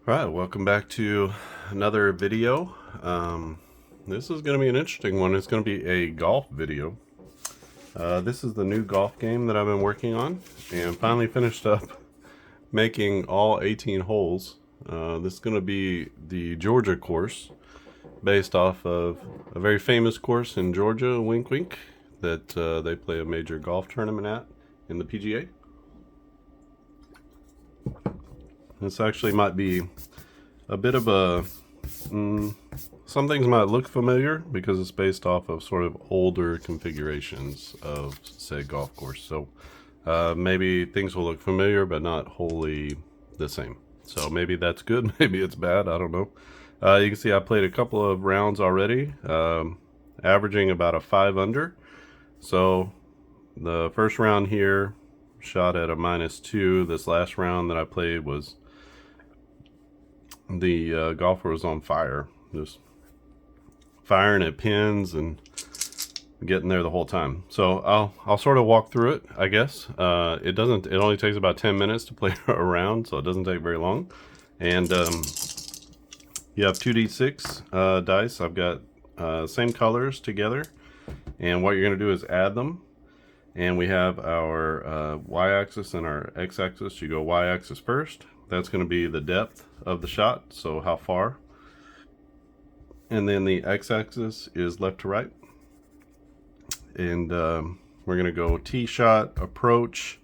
All right, welcome back to another video. This is going to be an interesting one. It's going to be a golf video. This is the new golf game that I've been working on and finally finished up making all 18 holes. This is going to be the Georgia course based off of a very famous course in Georgia, Wink Wink, that they play a major golf tournament at in the PGA. This actually might be a bit of a some things might look familiar because it's based off of sort of older configurations of said golf course. So maybe things will look familiar but not wholly the same. So maybe that's good, maybe it's bad, I don't know. You can see I played a couple of rounds already, averaging about a 5 under. So the first round here shot at a -2. This last round that I played was the golfer was on fire, just firing at pins and getting there the whole time. So I'll sort of walk through it, I guess. It only takes about 10 minutes to play a round, so it doesn't take very long. And you have 2d6 dice. I've got same colors together, and what you're going to do is add them. And we have our y-axis and our x-axis. You go y-axis first. That's going to be the depth of the shot, so how far. And then the x-axis is left to right. And we're going to go tee shot, approach.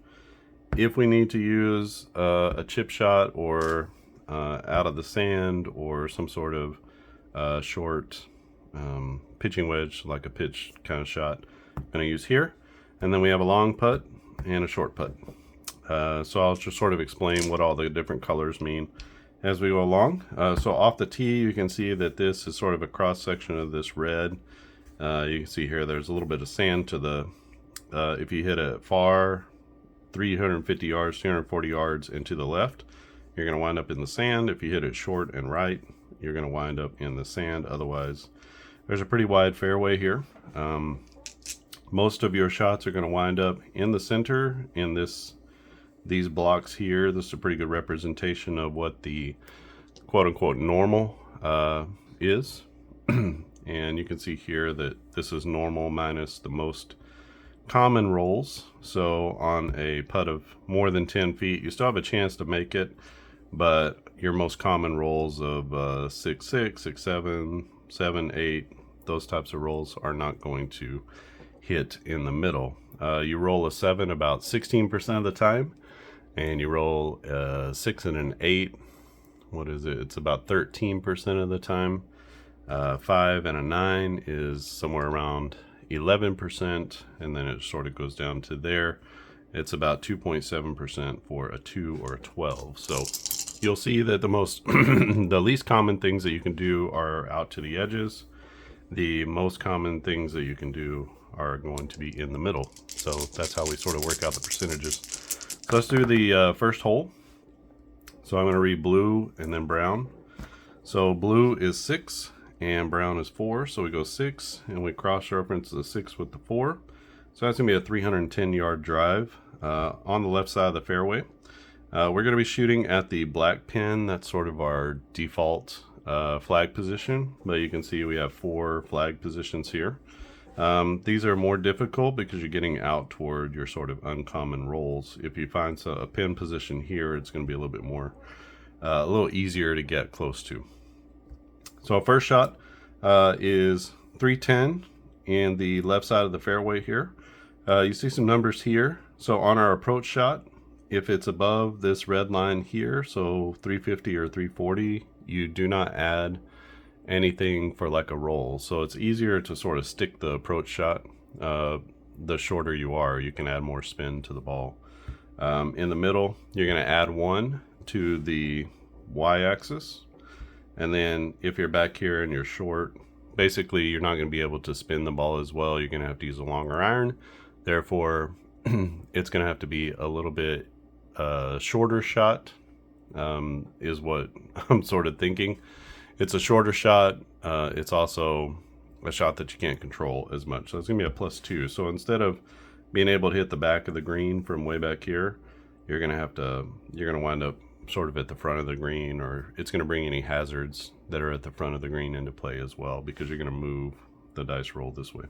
If we need to use a chip shot or out of the sand or some sort of short pitching wedge, like a pitch kind of shot, I'm going to use here. And then we have a long putt and a short putt. So I'll just sort of explain what all the different colors mean as we go along. So off the tee, you can see that this is sort of a cross section of this red. You can see here there's a little bit of sand to the, if you hit it far, 350 yards, 240 yards, and to the left, you're going to wind up in the sand. If you hit it short and right, you're going to wind up in the sand. Otherwise, there's a pretty wide fairway here. Most of your shots are going to wind up in the center in these blocks here. This is a pretty good representation of what the quote-unquote normal is. And you can see here that this is normal minus the most common rolls. So on a putt of more than 10 feet, you still have a chance to make it, but your most common rolls of 6-6, 6-7, 7-8, those types of rolls are not going to hit in the middle. You roll a 7 about 16% of the time, and you roll a 6 and an 8, what is it? It's about 13% of the time. 5 and a 9 is somewhere around 11%, and then it sort of goes down to there. It's about 2.7% for a 2 or a 12. So you'll see that the most the least common things that you can do are out to the edges. The most common things that you can do are going to be in the middle. So that's how we sort of work out the percentages. So let's do the first hole. So I'm going to read blue and then brown. So blue is 6 and brown is 4. So we go 6 and we cross-reference the 6 with the 4. So that's going to be a 310 yard drive on the left side of the fairway. We're going to be shooting at the black pin. That's sort of our default flag position. But you can see we have 4 flag positions here. These are more difficult because you're getting out toward your sort of uncommon rolls. If you find a pin position here, it's going to be a little bit more, a little easier to get close to. So our first shot is 310 in the left side of the fairway here. You see some numbers here. So on our approach shot, if it's above this red line here, so 350 or 340, you do not add anything for like a roll. So it's easier to sort of stick the approach shot. The shorter you are, you can add more spin to the ball. In the middle, you're going to add 1 to the y-axis. And then if you're back here and you're short, basically you're not going to be able to spin the ball as well. You're going to have to use a longer iron. Therefore, it's going to have to be a little bit shorter shot, is what I'm sort of thinking. It's a shorter shot. It's also a shot that you can't control as much. So it's going to be a +2. So instead of being able to hit the back of the green from way back here, you're going to wind up sort of at the front of the green, or it's going to bring any hazards that are at the front of the green into play as well, because you're going to move the dice roll this way.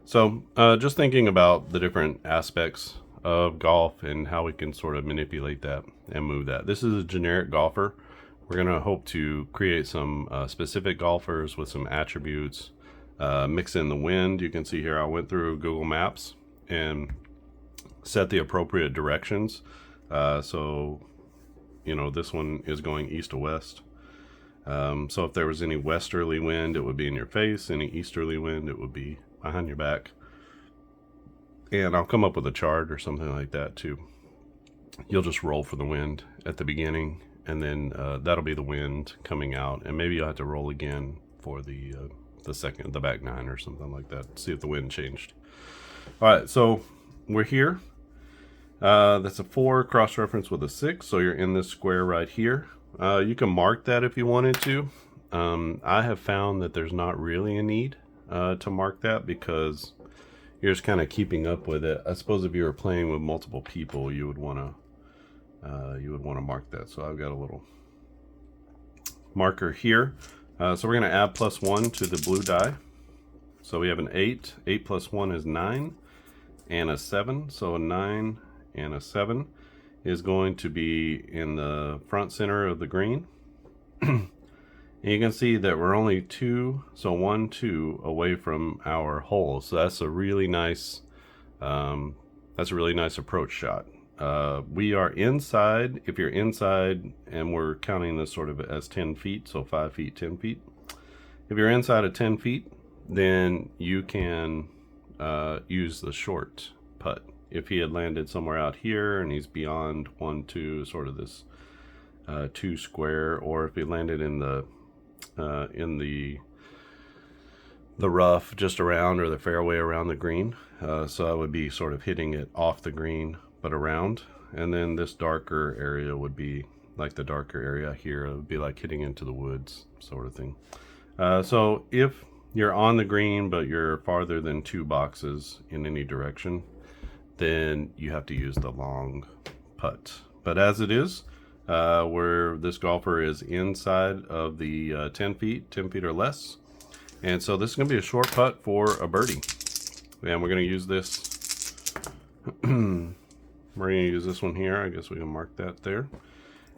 So just thinking about the different aspects of golf and how we can sort of manipulate that and move that. This is a generic golfer. We're going to hope to create some specific golfers with some attributes. Mix in the wind. You can see here I went through Google Maps and set the appropriate directions. So, you know, this one is going east to west. So if there was any westerly wind, it would be in your face. Any easterly wind, it would be behind your back. And I'll come up with a chart or something like that too. You'll just roll for the wind at the beginning, and then that'll be the wind coming out. And maybe you'll have to roll again for the back nine or something like that. See if the wind changed. All right, so we're here. That's a 4 cross-reference with a 6, so you're in this square right here. You can mark that if you wanted to. I have found that there's not really a need to mark that, because you're just kind of keeping up with it. I suppose if you were playing with multiple people, you would want to mark that. So I've got a little marker here. So we're going to add +1 to the blue die. So we have an 8. 8 plus 1 is 9, and a 7. So a 9 and a 7 is going to be in the front center of the green. And you can see that we're only 2, so 1, 2 away from our hole. So that's a really nice approach shot. We are inside. If you're inside, and we're counting this sort of as 10 feet, so 5 feet, 10 feet. If you're inside of 10 feet, then you can use the short putt. If he had landed somewhere out here and he's beyond 1, 2, sort of this 2 square, or if he landed in the rough just around, or the fairway around the green, so I would be sort of hitting it off the green but around. And then this darker area would be like the darker area here. It would be like hitting into the woods sort of thing. So if you're on the green but you're farther than 2 boxes in any direction, then you have to use the long putt. But as it is, where this golfer is inside of the 10 feet or less. And so this is going to be a short putt for a birdie. And we're going to use this. We're going to use this one here. I guess we can mark that there.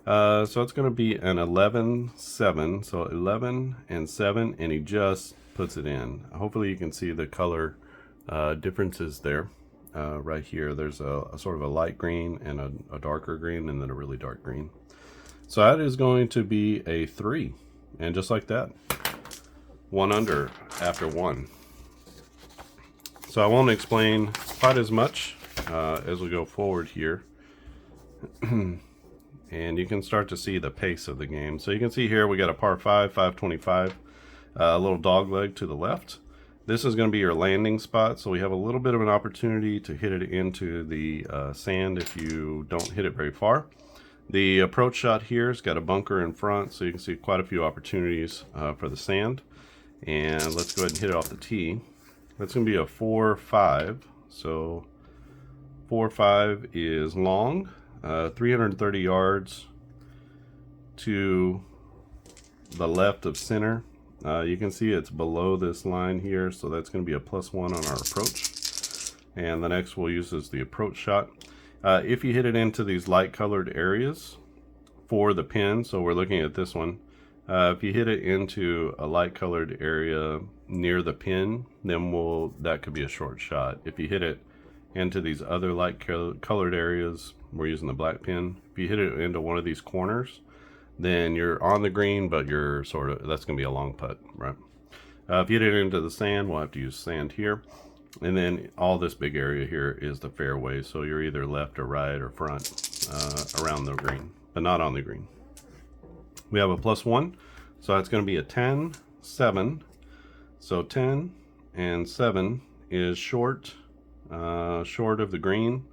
So it's going to be an 11-7. So 11 and 7, and he just puts it in. Hopefully you can see the color differences there. Right here, there's a sort of a light green and a darker green, and then a really dark green. So that is going to be a 3, and just like that, 1 under after 1. So I won't explain quite as much as we go forward here. And you can start to see the pace of the game. So you can see here we got a par 5, 525, a little dog leg to the left. This is going to be your landing spot, so we have a little bit of an opportunity to hit it into the sand if you don't hit it very far. The approach shot here has got a bunker in front, so you can see quite a few opportunities for the sand. And let's go ahead and hit it off the tee. That's going to be a 4-5. So 4-5 is long, 330 yards to the left of center. You can see it's below this line here, so that's going to be a +1 on our approach. And the next we'll use is the approach shot. If you hit it into these light colored areas for the pin, so we're looking at this one, if you hit it into a light colored area near the pin, then that could be a short shot. If you hit it into these other light colored areas, we're using the black pin. If you hit it into one of these corners, then you're on the green, but you're that's going to be a long putt, right? If you hit it into the sand, we'll have to use sand here. And then all this big area here is the fairway, so you're either left or right or front around the green, but not on the green. We have a +1, so that's going to be a 10-7. So 10 and 7 is short of the green,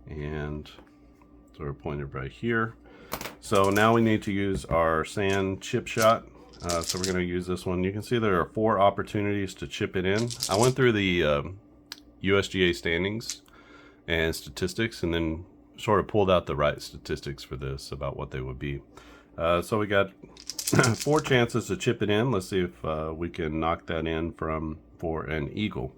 and sort of pointed right here. So now we need to use our sand chip shot. So we're going to use this one. You can see there are 4 opportunities to chip it in. I went through the USGA standings and statistics, and then sort of pulled out the right statistics for this about what they would be. So we got 4 chances to chip it in. Let's see if we can knock that in for an eagle.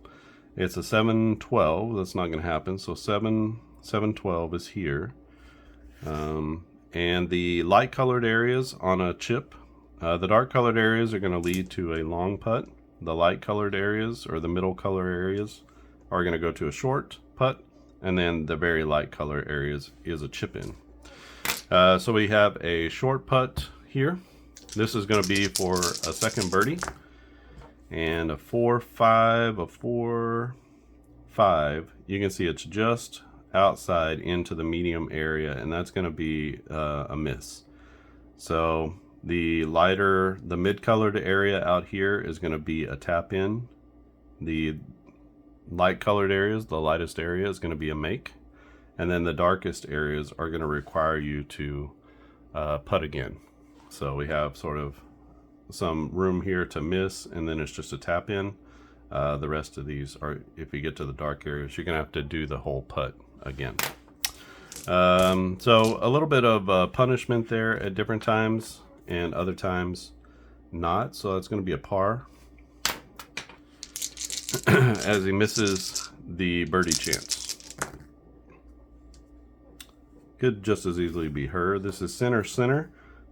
It's a 7-12. That's not going to happen. So 7-12 is here. And the light colored areas on a chip, the dark colored areas are going to lead to a long putt. The light colored areas, or the middle color areas, are going to go to a short putt. And then the very light color areas is a chip in. So we have a short putt here. This is going to be for a second birdie. And a 4-5, a 4-5. You can see it's just outside into the medium area, and that's going to be a miss. So the mid-colored area out here is going to be a tap in. The light colored areas, the lightest area, is going to be a make, and then the darkest areas are going to require you to putt again. So we have sort of some room here to miss, and then it's just a tap in. The rest of these are, if you get to the dark areas, you're gonna have to do the whole putt again. So a little bit of punishment there at different times, and other times not. So it's gonna be a par as he misses the birdie chance. Could just as easily be her. This is center,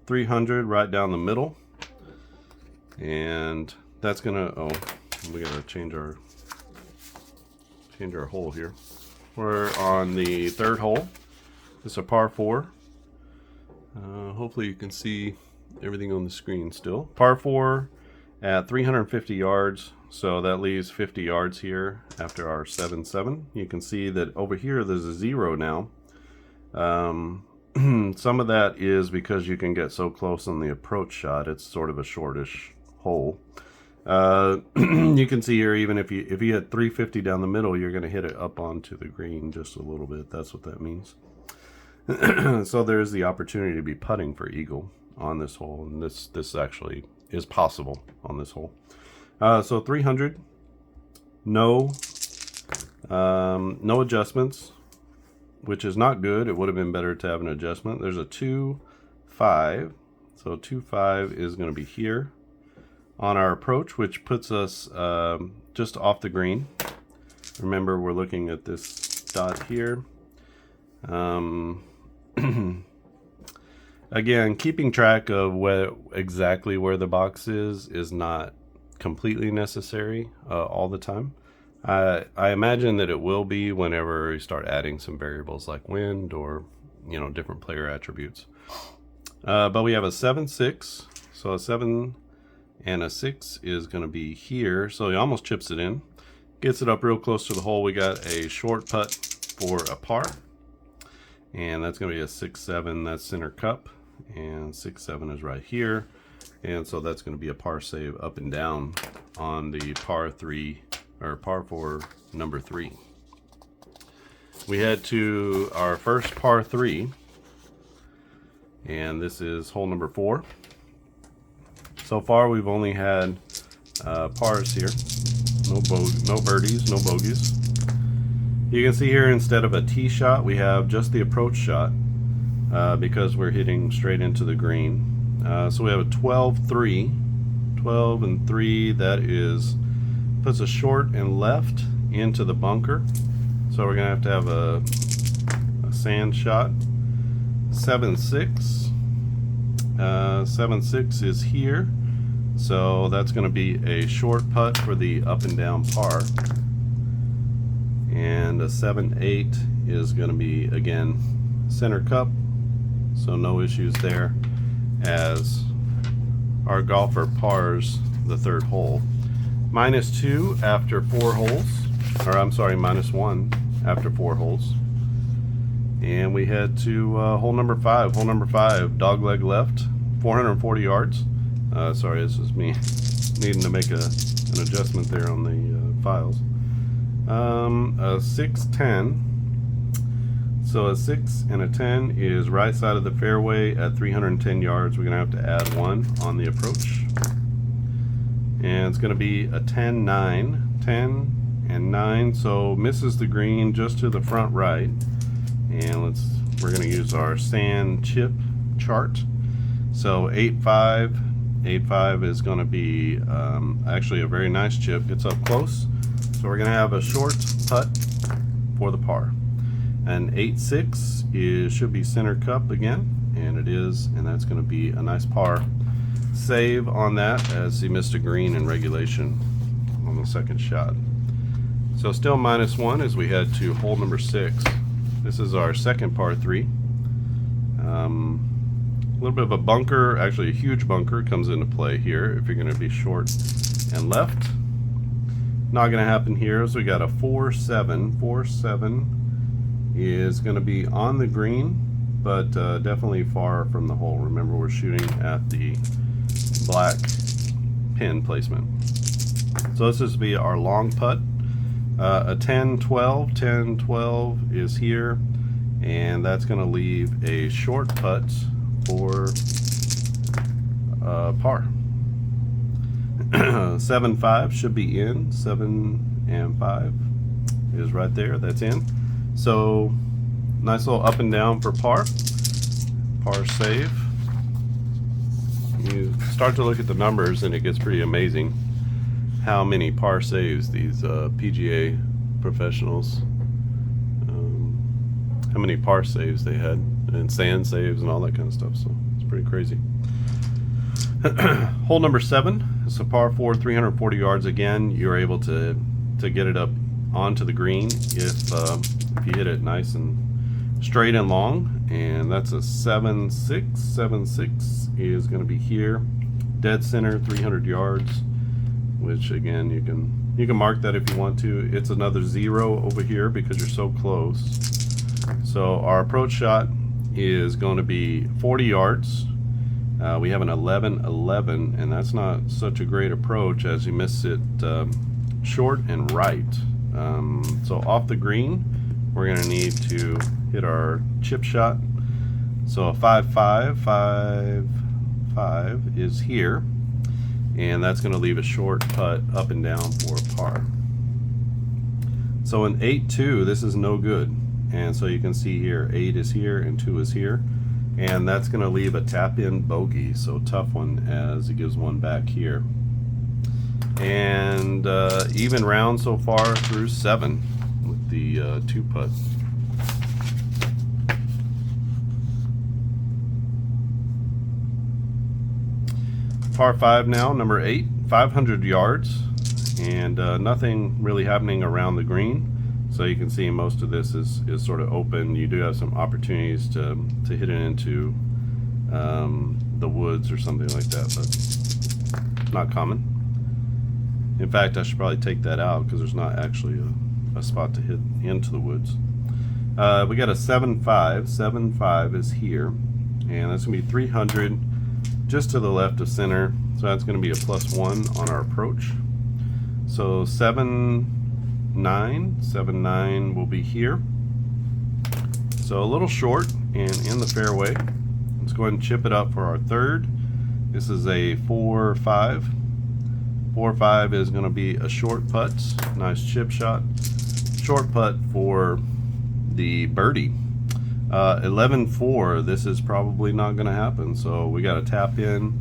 300 right down the middle. And that's gonna, oh, we gotta change our hole here. We're on the 3rd hole. It's a par 4. Hopefully you can see everything on the screen still. Par 4 at 350 yards. So that leaves 50 yards here after our 7-7. You can see that over here there's a 0 now. Some of that is because you can get so close on the approach shot. It's sort of a shortish hole. You can see here, even if you hit 350 down the middle, you're going to hit it up onto the green just a little bit. That's what that means. So there's the opportunity to be putting for eagle on this hole, and this actually is possible on this hole. So 300, no adjustments, which is not good. It would have been better to have an adjustment. There's a 2-5, so 2-5 is going to be here on our approach, which puts us just off the green. Remember, we're looking at this dot here. Again, keeping track of exactly where the box is not completely necessary all the time. I imagine that it will be whenever you start adding some variables like wind or different player attributes. But we have a 7-6, so a 7 and a 6 is going to be here. So he almost chips it in, gets it up real close to the hole. We got a short putt for a par, and that's going to be a 6-7. That's center cup, and 6-7 is right here, and so that's going to be a par save up and down on the par 3 or par 4 number 3. We head to our first par 3, and this is hole number 4. So far we've only had pars here, no birdies, no bogeys. You can see here, instead of a tee shot, we have just the approach shot because we're hitting straight into the green. So we have a 12-3, 12 and 3. That puts a short and left into the bunker. So we're gonna have a sand shot. 7-6. 7-6 is here. So that's going to be a short putt for the up and down par. And a 7-8 is going to be, again, center cup. So no issues there, as our golfer pars the 3rd hole. -2 after 4 holes. Or I'm sorry, -1 after 4 holes. And we head to hole number 5. Hole number 5, dog leg left, 440 yards. Sorry, this is me needing to make an adjustment there on the files. A 6-10. So a 6 and a 10 is right side of the fairway at 310 yards. We're going to have to add 1 on the approach. And it's going to be a 10-9. 10 and 9. So misses the green just to the front right. And let's we're going to use our sand chip chart. So 8.5, 8.5 is going to be actually a very nice chip. It's up close. So we're going to have a short putt for the par. And 8.6 should be center cup again, and it is, and that's going to be a nice par save on that, as he missed a green in regulation on the second shot. So still -1 as we head to hole number 6. This is our second par 3. A little bit of a bunker, actually a huge bunker, comes into play here if you're going to be short and left. Not going to happen here, so we got a 4-7. 4-7 is going to be on the green, but definitely far from the hole. Remember, we're shooting at the black pin placement. So this is to be our long putt. A 10-12. 10-12 is here, and that's going to leave a short putt for par. 7-5 should be in. 7 and 5 is right there. That's in. So nice little up and down for par. Par save. You start to look at the numbers and it gets pretty amazing how many par saves these PGA professionals, how many par saves they had, and sand saves and all that kind of stuff. So it's pretty crazy. Hole number 7 is a par 4, 340 yards. Again, you're able to get it up onto the green if you hit it nice and straight and long, and that's a 7-6. 7-6 is going to be here, dead center, 300 yards, which again you can mark that if you want to. It's another 0 over here because you're so close. So our approach shot is going to be 40 yards. We have an 11-11, and that's not such a great approach as you miss it short and right. So off the green, we're going to need to hit our chip shot. So a 5-5, 5-5 is here, and that's going to leave a short putt up and down for a par. So an 8-2, this is no good, and so you can see here 8 is here and 2 is here, and that's going to leave a tap in bogey. So tough one as it gives one back here. And even round so far through 7 with the 2 putt. Par 5 now, number 8, 500 yards, and nothing really happening around the green. So you can see most of this is sort of open. You do have some opportunities to hit it into the woods or something like that, but not common. In fact, I should probably take that out because there's not actually a spot to hit into the woods. We got a 7-5. 7-5 is here, and that's going to be 300 just to the left of center. So that's going to be a +1 on our approach. So 7-9. 7-9 will be here. So a little short and in the fairway. Let's go ahead and chip it up for our third. This is a 4-5. 4-5 is going to be a short putt. Nice chip shot. Short putt for the birdie. 11-4, this is probably not going to happen. So we got to tap in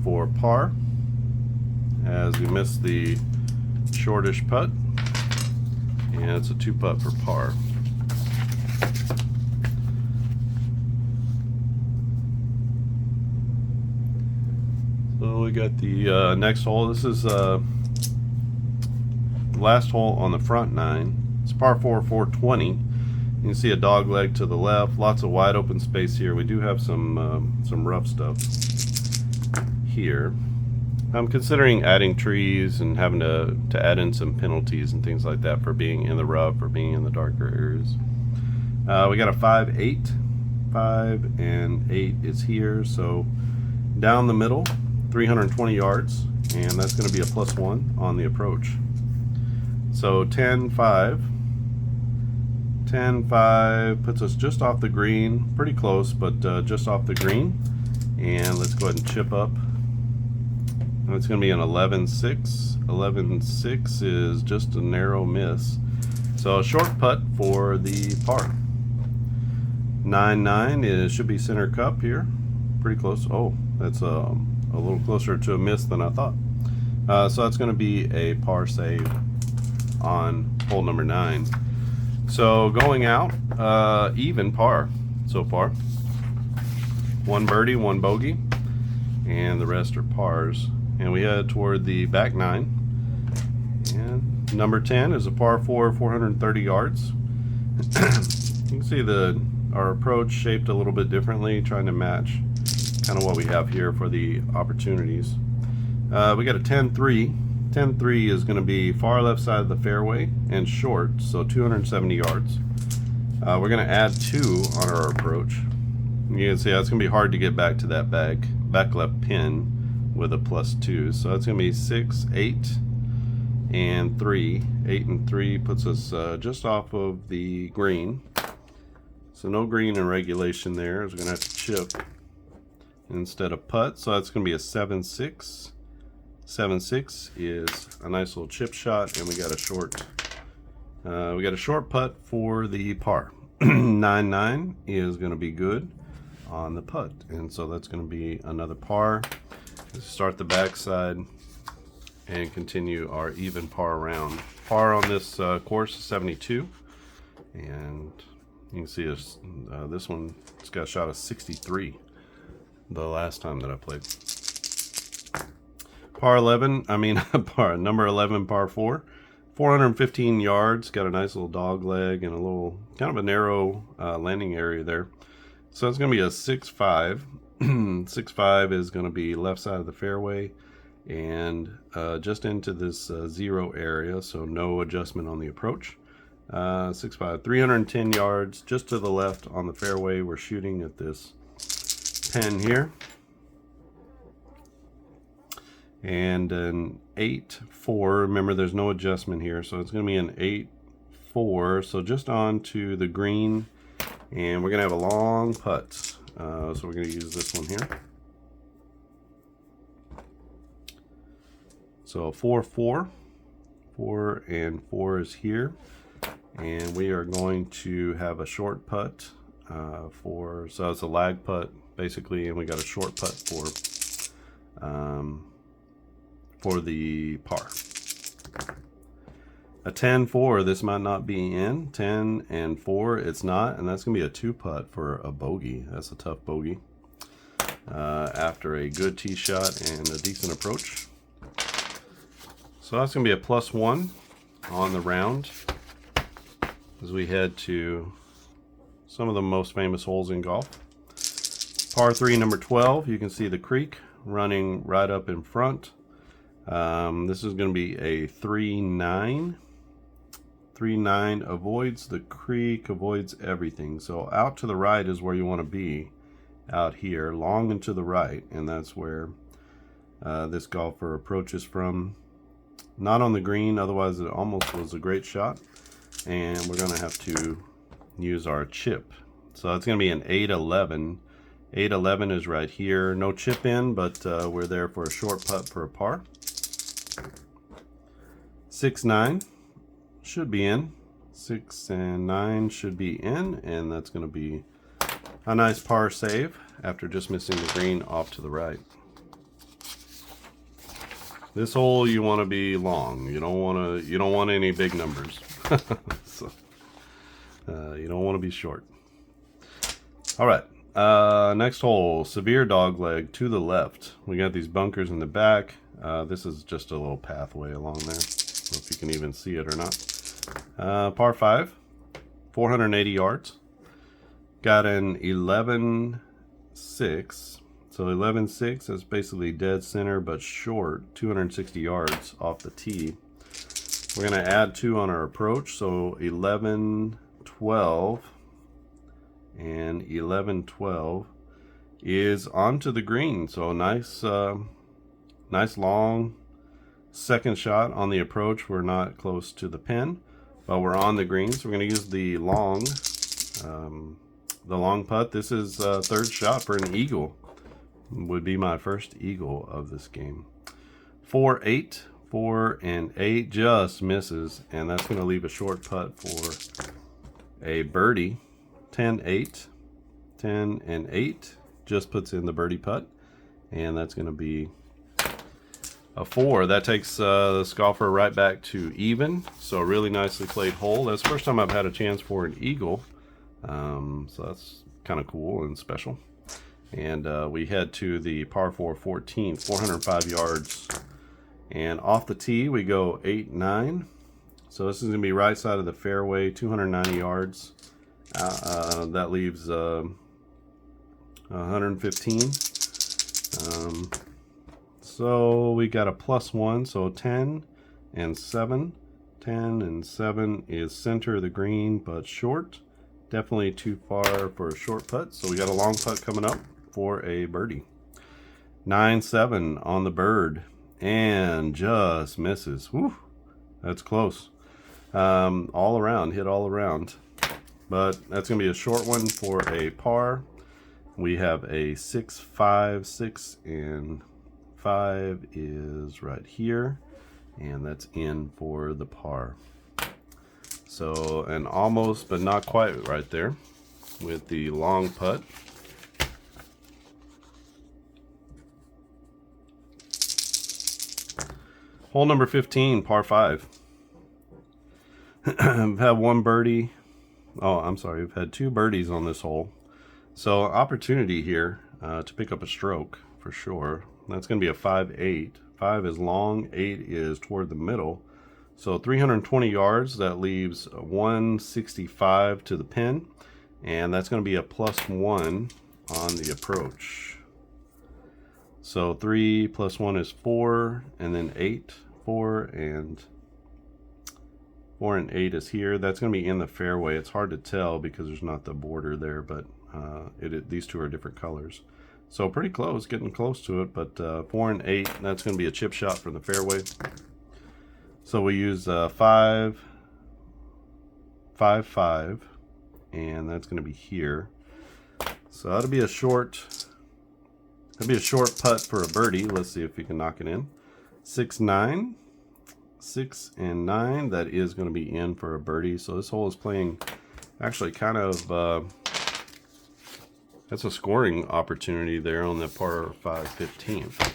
for par as we miss the shortish putt. And it's a 2 putt for par. So we got the next hole. This is the last hole on the front 9. It's par 4, 420. You can see a dog leg to the left. Lots of wide open space here. We do have some rough stuff here. I'm considering adding trees and having to add in some penalties and things like that for being in the rough or being in the darker areas. We got a 5-8. 5 and 8 is here. So down the middle, 320 yards, and that's going to be a +1 on the approach. So 10-5. 10-5 puts us just off the green, pretty close, but just off the green. And let's go ahead and chip up. And it's going to be an 11-6. 11-6 is just a narrow miss. So a short putt for the par. 9-9 is should be center cup here, pretty close. Oh, that's a little closer to a miss than I thought. So that's going to be a par save on hole number 9. So going out, even par so far. 1 birdie, 1 bogey, and the rest are pars. And we head toward the back 9. And number 10 is a par 4, 430 yards. You can see our approach shaped a little bit differently, trying to match kind of what we have here for the opportunities. We got a 10-3. 10-3 is going to be far left side of the fairway and short, so 270 yards. We're going to add 2 on our approach. You can see that's going to be hard to get back to that back left pin with a +2. So that's going to be 6, 8, and 3. 8 and 3 puts us just off of the green. So no green in regulation there. We're going to have to chip instead of putt. So that's going to be a 7-6. 7-6 is a nice little chip shot, and we got a short putt for the par. 9-9 is going to be good on the putt, and so that's going to be another par. Let's start the backside and continue our even par round. Par on this course is 72, and you can see this one, it's got a shot of 63 the last time that I played. Number 11, par 4. 415 yards, got a nice little dog leg and a little, kind of a narrow landing area there. So it's going to be a 6-5. 6-5 is going to be left side of the fairway and just into this 0 area, so no adjustment on the approach. 6-5, 310 yards just to the left on the fairway. We're shooting at this pin here. And an 8-4. Remember, there's no adjustment here, so it's going to be an 8-4. So just on to the green, and we're going to have a long putt. So we're going to use this one here. So 4-4. 4 and 4 is here, and we are going to have a short putt so it's a lag putt basically, and we got a short putt for the par. A 10-4, this might not be in. 10 and 4, it's not, and that's going to be a 2 putt for a bogey. That's a tough bogey after a good tee shot and a decent approach. So that's going to be a +1 on the round as we head to some of the most famous holes in golf. Par 3, number 12, you can see the creek running right up in front. This is going to be a 3-9. 3-9 avoids the creek, avoids everything. So out to the right is where you want to be, out here, long and to the right, and that's where this golfer approaches from. Not on the green, otherwise it almost was a great shot. And we're going to have to use our chip. So it's going to be an 8-11. 8-11 is right here. No chip in, but we're there for a short putt for a par. 6-9 should be in. 6 and 9 should be in, and that's going to be a nice par save after just missing the green off to the right. This hole you want to be long. You don't want any big numbers. So, you don't want to be short. All right. Next hole, severe dog leg to the left. We got these bunkers in the back. This is just a little pathway along there. I don't know if you can even see it or not. Par 5, 480 yards. Got an 11-6. So 11-6 is basically dead center but short, 260 yards off the tee. We're going to add 2 on our approach, so 11-12 and 11-12 is onto the green. So nice long second shot on the approach. We're not close to the pin, but we're on the green. So we're going to use the long putt. This is third shot for an eagle. Would be my first eagle of this game. 4-8, 4 and 8 just misses, and that's going to leave a short putt for a birdie. 10-8. 10 and 8. Just puts in the birdie putt. And that's going to be a 4. That takes this golfer right back to even. So a really nicely played hole. That's the first time I've had a chance for an eagle. So that's kind of cool and special. And we head to the par 4 14th, 405 yards. And off the tee, we go 8, 9. So this is going to be right side of the fairway, 290 yards. That leaves 115. So we got a +1, so 10 and 7. 10 and 7 is center of the green, but short. Definitely too far for a short putt. So we got a long putt coming up for a birdie. 9-7 on the bird, and just misses. Whew, that's close. All around, hit all around. But that's going to be a short one for a par. We have a 6, 5, 6, and 5 is right here. And that's in for the par. So, an almost, but not quite right there with the long putt. Hole number 15, par 5. I've had one birdie. Oh, I'm sorry. We've had 2 birdies on this hole. So opportunity here to pick up a stroke for sure. That's going to be a 5-8. 5 is long, 8 is toward the middle. So 320 yards. That leaves 165 to the pin. And that's going to be a +1 on the approach. So 3 + 1 is 4, and then 8. 4 and 8 is here. That's going to be in the fairway. It's hard to tell because there's not the border there, but these two are different colors. So pretty close, getting close to it, but 4 and 8, that's going to be a chip shot from the fairway. So we use 5, 5, 5, and that's going to be here. So that'll be a short putt for a birdie. Let's see if we can knock it in. 6, 9. 6 and 9, that is going to be in for a birdie. So this hole is playing actually kind of that's a scoring opportunity there on the par 5 15th.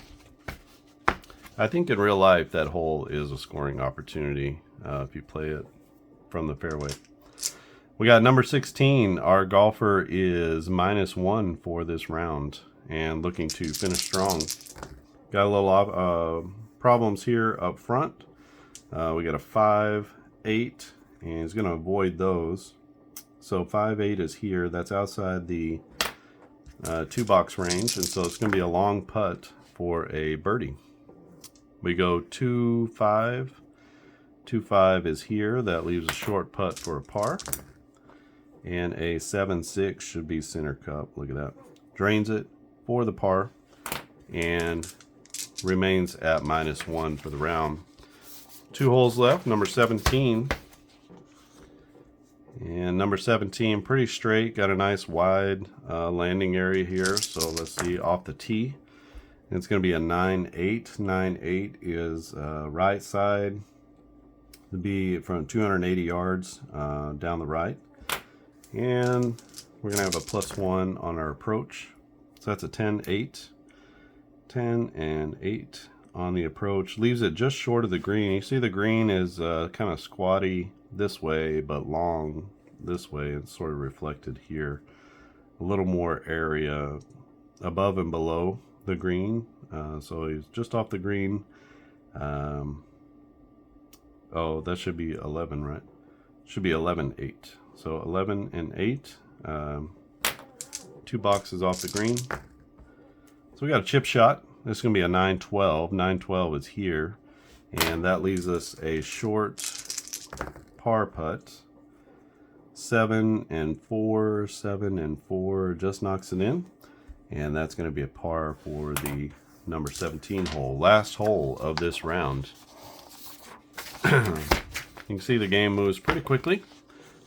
I think in real life that hole is a scoring opportunity if you play it from the fairway. We got number 16. Our golfer is -1 for this round and looking to finish strong. Got a little problems here up front. We got a 5, 8, and he's going to avoid those. So 5, 8 is here. That's outside the 2-box range, and so it's going to be a long putt for a birdie. We go 2, 5. 2, 5 is here. That leaves a short putt for a par. And a 7, 6 should be center cup. Look at that. Drains it for the par and remains at -1 for the round. 2 holes left, number 17. And number 17, pretty straight, got a nice wide landing area here. So let's see, off the tee. It's going to be a 9-8. 9-8 is right side. It'll be from 280 yards down the right. And we're going to have a +1 on our approach. So that's a 10-8. 10 and 8 on the approach. Leaves it just short of the green. You see the green is kind of squatty this way, but long this way. It's sort of reflected here. A little more area above and below the green. So he's just off the green. Oh, that should be 11, right? Should be 11-8. So 11 and 8. 2 boxes off the green. So we got a chip shot. This is going to be a 9-12. 9-12 is here. And that leaves us a short par putt. 7 and 4. 7 and 4 just knocks it in. And that's going to be a par for the number 17 hole. Last hole of this round. You can see the game moves pretty quickly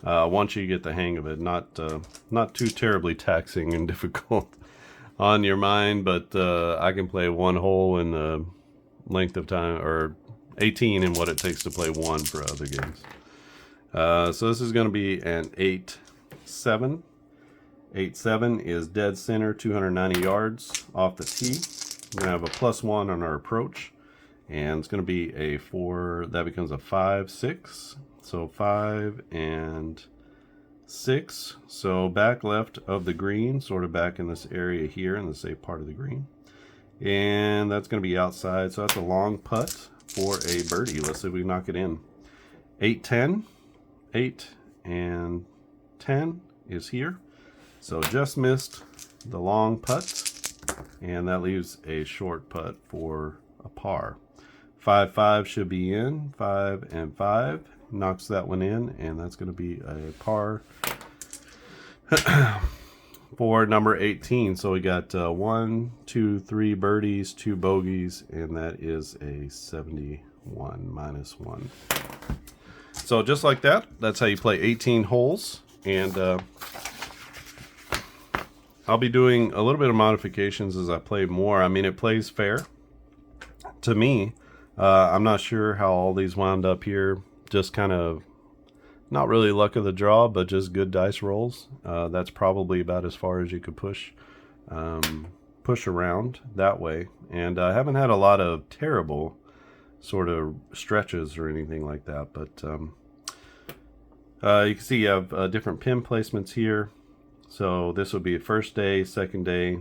once you get the hang of it. Not too terribly taxing and difficult on your mind, but I can play 1 hole in the length of time, or 18 in what it takes to play 1 for other games. So this is going to be an 8-7. 8-7 is dead center, 290 yards off the tee. We're going to have a +1 on our approach. And it's going to be a 4, that becomes a 5-6. So 5 and 6. So back left of the green, sort of back in this area here in the safe part of the green. And that's going to be outside. So that's a long putt for a birdie. Let's see if we can knock it in. 8-10. 8 and 10 is here. So just missed the long putt. And that leaves a short putt for a par. 5-5 should be in. 5 and 5 knocks that one in, and that's going to be a par for number 18. So we got 1, 2, 3 birdies, 2 bogeys, and that is a 71 -1. So just like that, that's how you play 18 holes. And I'll be doing a little bit of modifications as I play more. I mean, it plays fair to me. I'm not sure how all these wound up here. Just kind of not really luck of the draw, but just good dice rolls. That's probably about as far as you could push around that way. And I haven't had a lot of terrible sort of stretches or anything like that. But you can see you have different pin placements here. So this would be first day, second day,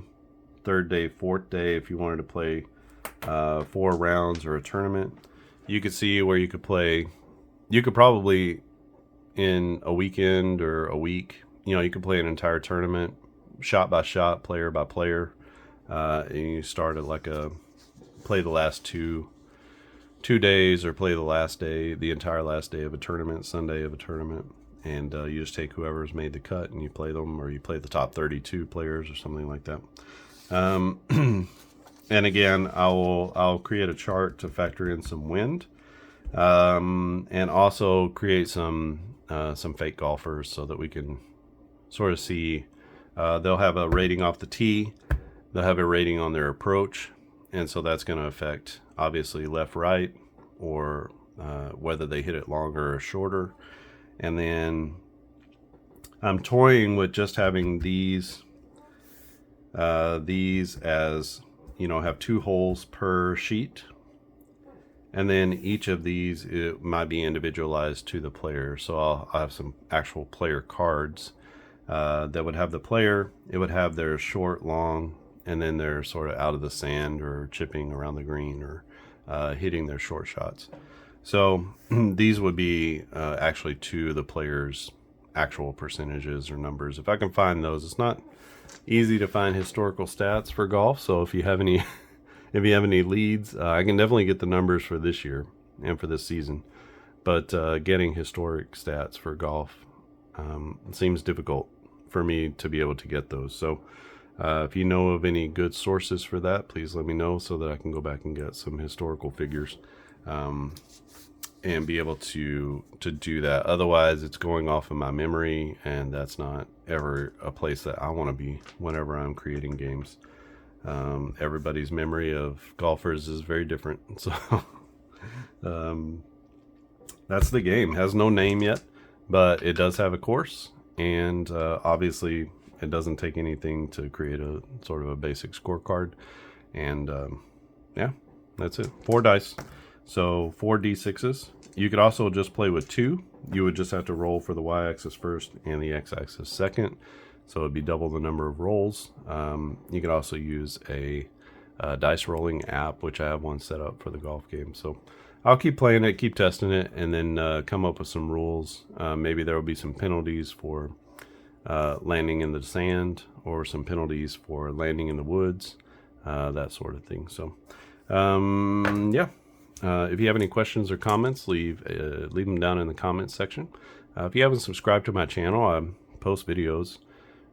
third day, fourth day if you wanted to play 4 rounds or a tournament. You could see where you could play. You could probably in a weekend or a week, you could play an entire tournament, shot by shot, player by player, and you start at like play the last two days, or play the entire last day of a tournament, Sunday of a tournament, and you just take whoever's made the cut and you play them, or you play the top 32 players or something like that. And again, I'll create a chart to factor in some wind, and also create some fake golfers so that we can sort of see. They'll have a rating off the tee, they'll have a rating on their approach, and so that's going to affect obviously left, right, or whether they hit it longer or shorter. And then I'm toying with just having these as, have 2 holes per sheet, and then each of these, it might be individualized to the player. So I'll have some actual player cards that would have the player. It would have their short, long, and then they're sort of out of the sand or chipping around the green or hitting their short shots. So these would be actually to the players' actual percentages or numbers. If I can find those. It's not easy to find historical stats for golf, so if you have any leads, I can definitely get the numbers for this year and for this season, but getting historic stats for golf seems difficult for me to be able to get those. So if you know of any good sources for that, please let me know so that I can go back and get some historical figures and be able to do that. Otherwise, it's going off of my memory, and that's not ever a place that I want to be whenever I'm creating games. Everybody's memory of golfers is very different. So that's the game. It has no name yet, but it does have a course, and obviously it doesn't take anything to create a sort of a basic scorecard. And yeah, that's it. 4 dice. So 4 d6s. You could also just play with 2. You would just have to roll for the y-axis first and the x-axis second. So it'd be double the number of rolls. You could also use a dice rolling app, which I have one set up for the golf game. So I'll keep playing it, keep testing it, and then come up with some rules. Maybe there will be some penalties for landing in the sand, or some penalties for landing in the woods, that sort of thing. So yeah. If you have any questions or comments, leave them down in the comments section. If you haven't subscribed to my channel, I post videos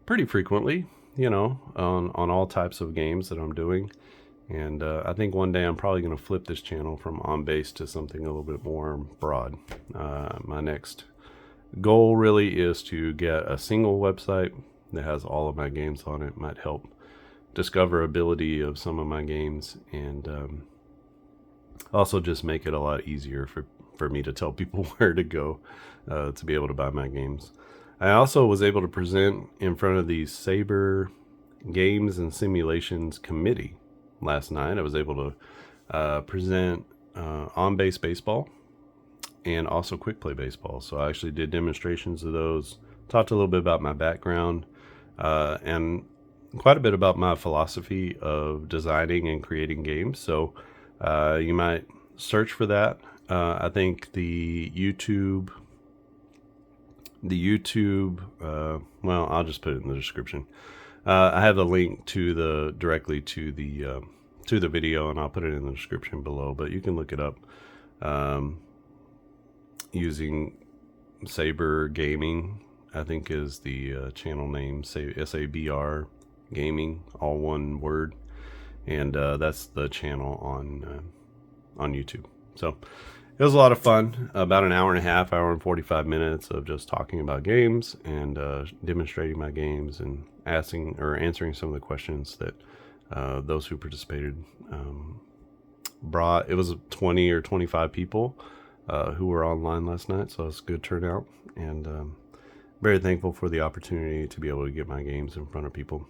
pretty frequently, on all types of games that I'm doing. And I think one day I'm probably going to flip this channel from on base to something a little bit more broad. My next goal really is to get a single website that has all of my games on it. Might help discoverability of some of my games, and also just make it a lot easier for me to tell people where to go to be able to buy my games. I also was able to present in front of the Saber Games and Simulations Committee last night. I was able to present on-base baseball and also quick play baseball. So I actually did demonstrations of those, talked a little bit about my background, and quite a bit about my philosophy of designing and creating games. So you might search for that. I think the YouTube, well, I'll just put it in the description. I have the link to the directly to the video, and I'll put it in the description below. But you can look it up using Saber Gaming, I think is the channel name. SABR Gaming, all one word, and that's the channel on YouTube. So it was a lot of fun. About an hour and a half, hour and 45 minutes of just talking about games and demonstrating my games and answering some of the questions that those who participated brought. It was 20 or 25 people who were online last night, so it's a good turnout, and very thankful for the opportunity to be able to get my games in front of people.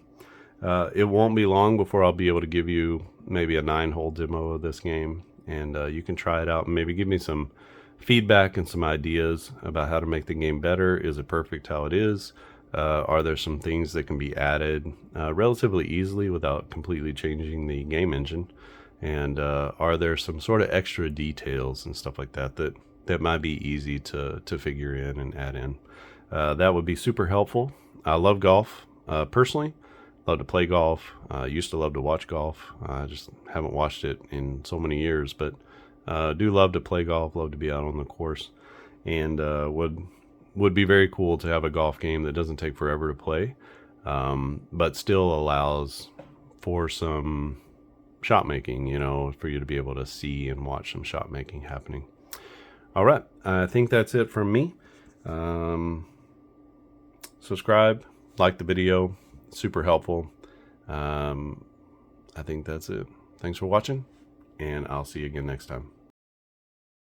It won't be long before I'll be able to give you maybe a 9-hole demo of this game, and you can try it out and maybe give me some feedback and some ideas about how to make the game better. Is it perfect how it is? Are there some things that can be added relatively easily without completely changing the game engine? And are there some sort of extra details and stuff like that that might be easy to figure in and add in? That would be super helpful. I love golf personally. Love to play golf. Used to love to watch golf. I just haven't watched it in so many years, but do love to play golf. Love to be out on the course, and would be very cool to have a golf game that doesn't take forever to play, but still allows for some shot making, for you to be able to see and watch some shot making happening. All right, I think that's it from me. Subscribe, like the video, super helpful. I think that's it. Thanks for watching, and I'll see you again next time.